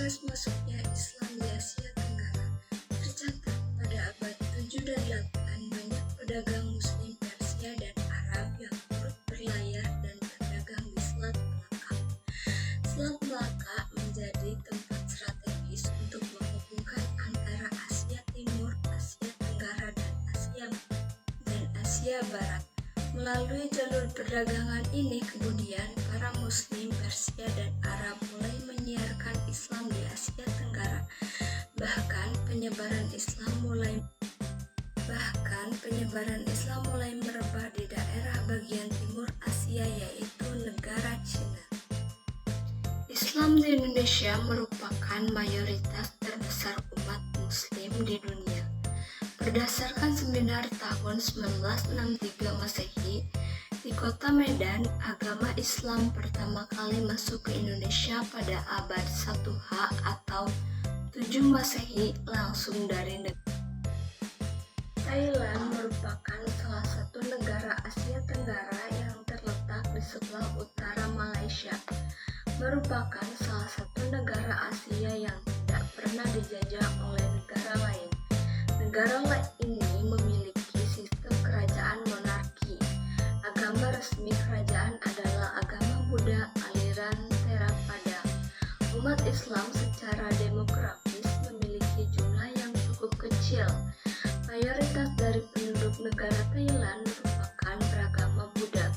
Proses masuknya Islam di Asia Tenggara tercatat pada abad 7 dan 8 banyak pedagang Muslim Persia dan Arab yang turut berlayar dan berdagang di Selat Melaka. Selat Melaka menjadi tempat strategis untuk menghubungkan antara Asia Timur, Asia Tenggara, dan Asia Barat. Melalui jalur perdagangan ini kemudian para Muslim Persia dan Arab mulai menyiarkan Islam di Asia Tenggara. Bahkan penyebaran Islam mulai merebak di daerah bagian timur Asia, yaitu negara Cina. Islam di Indonesia merupakan mayoritas terbesar umat Muslim di dunia. Berdasarkan seminar tahun 1963 Masehi, di kota Medan, agama Islam pertama kali masuk ke Indonesia pada abad 1H atau 7 Masehi langsung dari negara Thailand. Merupakan salah satu negara Asia Tenggara yang terletak di sebelah utara Malaysia. Merupakan salah satu negara Asia yang tidak pernah dijajah oleh negara lain. Negara ini memiliki sistem kerajaan monarki. Agama resmi kerajaan adalah agama Buddha aliran Theravada. Umat Islam secara demografis memiliki jumlah yang cukup kecil. Mayoritas dari penduduk negara Thailand merupakan beragama Buddha,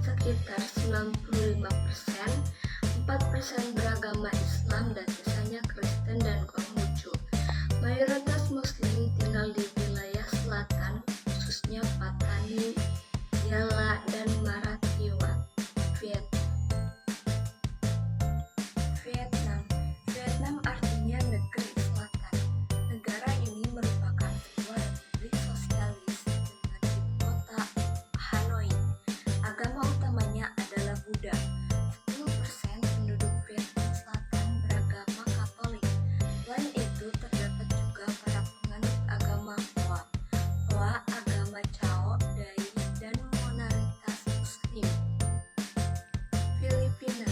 sekitar 95%, 4% beragama Islam dan sisanya Kristen dan Konghucu. Mayoritas Muslim tinggal di wilayah selatan, khususnya Pattani, Yala, dan Marathiwa, Vietnam artinya negeri selatan. Negara ini merupakan sebuah republik sosialis dengan ibu kota Hanoi. Agama utamanya adalah Buddha. 10% penduduk Vietnam Selatan beragama Katolik. Selain itu, terdapat juga para penganut agama Hoa, agama Chao, Dai, dan minoritas Muslim. Filipina.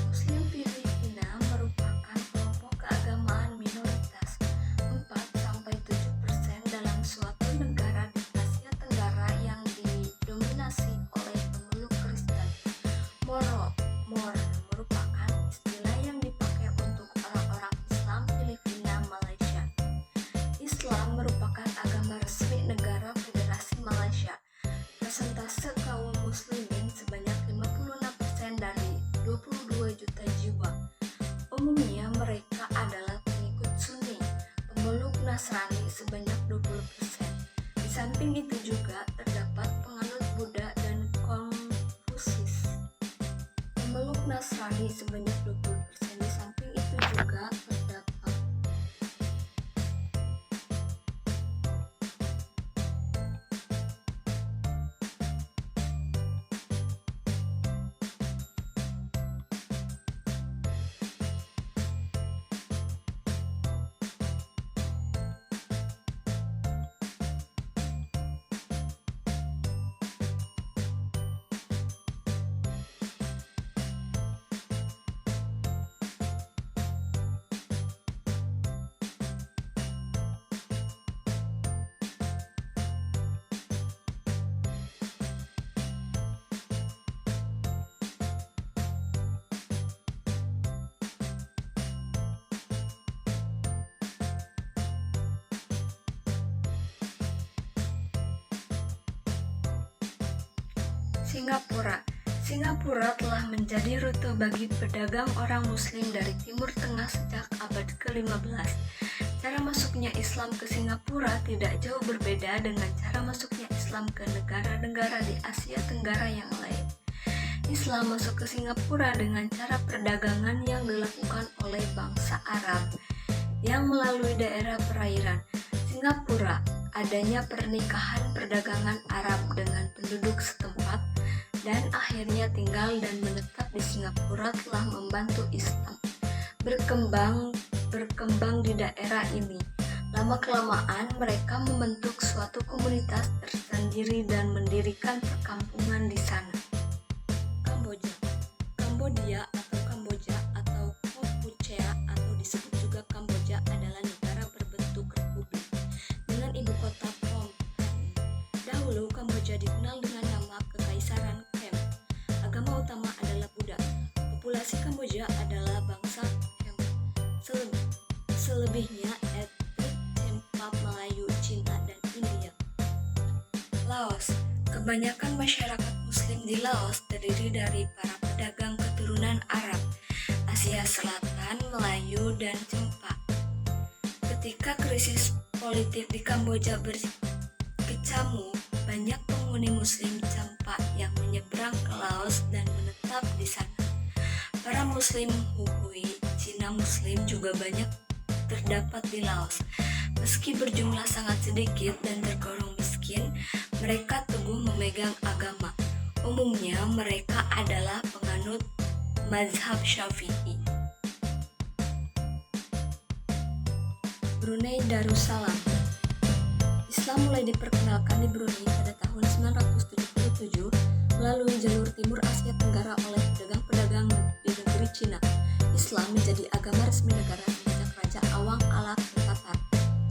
Muslim Filipina merupakan kelompok keagamaan minoritas, 4-7% dalam suatu negara di Asia Tenggara yang didominasi oleh pemeluk Kristen. Mor merupakan istilah yang dipakai untuk orang-orang Islam Filipina, Malaysia. Islam merupakan agama resmi negara Federasi Malaysia. Persentase kaum muslimin sebanyak 56% dari 22 juta jiwa. Umumnya mereka adalah pengikut Sunni, pemeluk Nasrani sebanyak 20%. Di samping itu juga terdapat penganut Buddha dan Konfusius. Pemeluk Nasrani sebanyak 20%. Di samping itu juga terdapat Singapura telah menjadi rute bagi pedagang orang Muslim dari Timur Tengah sejak abad ke-15. Cara masuknya Islam ke Singapura tidak jauh berbeda dengan cara masuknya Islam ke negara-negara di Asia Tenggara yang lain. Islam masuk ke Singapura dengan cara perdagangan yang dilakukan oleh bangsa Arab yang melalui daerah perairan Singapura. Adanya pernikahan perdagangan Arab dengan penduduk setempat dan akhirnya tinggal dan menetap di Singapura telah membantu Islam berkembang di daerah ini. Lama-kelamaan mereka membentuk suatu komunitas tersendiri dan mendirikan perkampungan di sana. Kamboja atau Kamboja atau Kampuchea atau disebut selebihnya etnik Cempa, Melayu, Cina, dan India. Laos. Kebanyakan masyarakat Muslim di Laos terdiri dari para pedagang keturunan Arab, Asia Selatan, Melayu, dan Cempa. Ketika krisis politik di Kamboja berkecamuk, banyak penghuni Muslim Cempa yang menyeberang ke Laos dan menetap di sana. Para Muslim Hui, Cina Muslim juga banyak terdapat di Laos. Meski berjumlah sangat sedikit dan tergolong miskin, mereka teguh memegang agama. Umumnya mereka adalah penganut mazhab Syafi'i. Brunei Darussalam. Islam mulai diperkenalkan di Brunei pada tahun 977 melalui jalur timur Asia Tenggara oleh pedagang-pedagang di negeri Cina. Islam menjadi agama resmi negara sejak Raja Awang ala Tatar,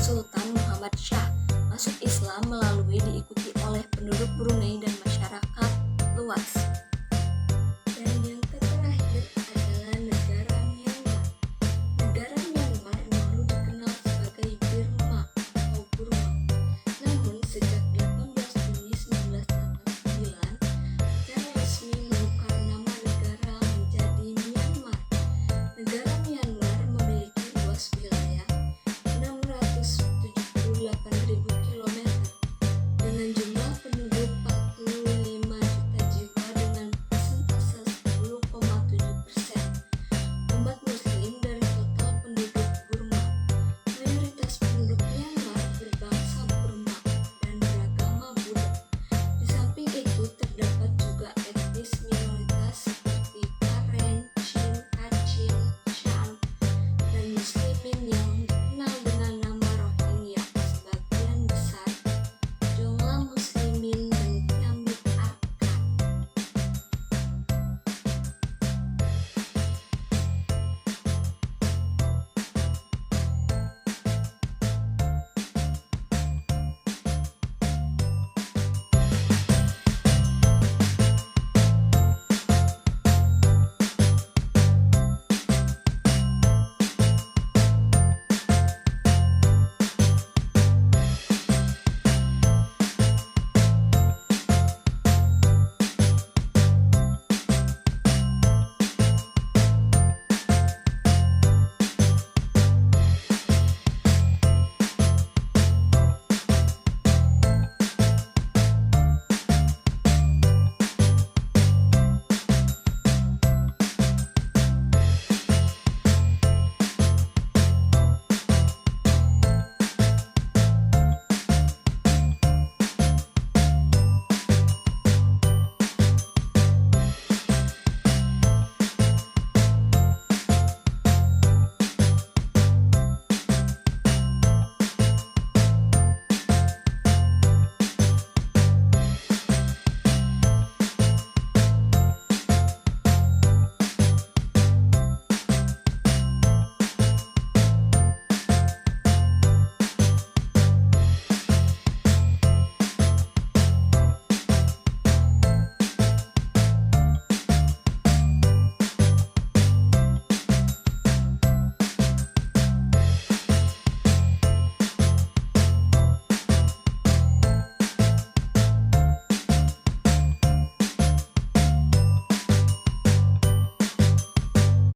Sultan Muhammad Shah. Masuk Islam melalui diikuti oleh penduduk Brunei dan masyarakat luas.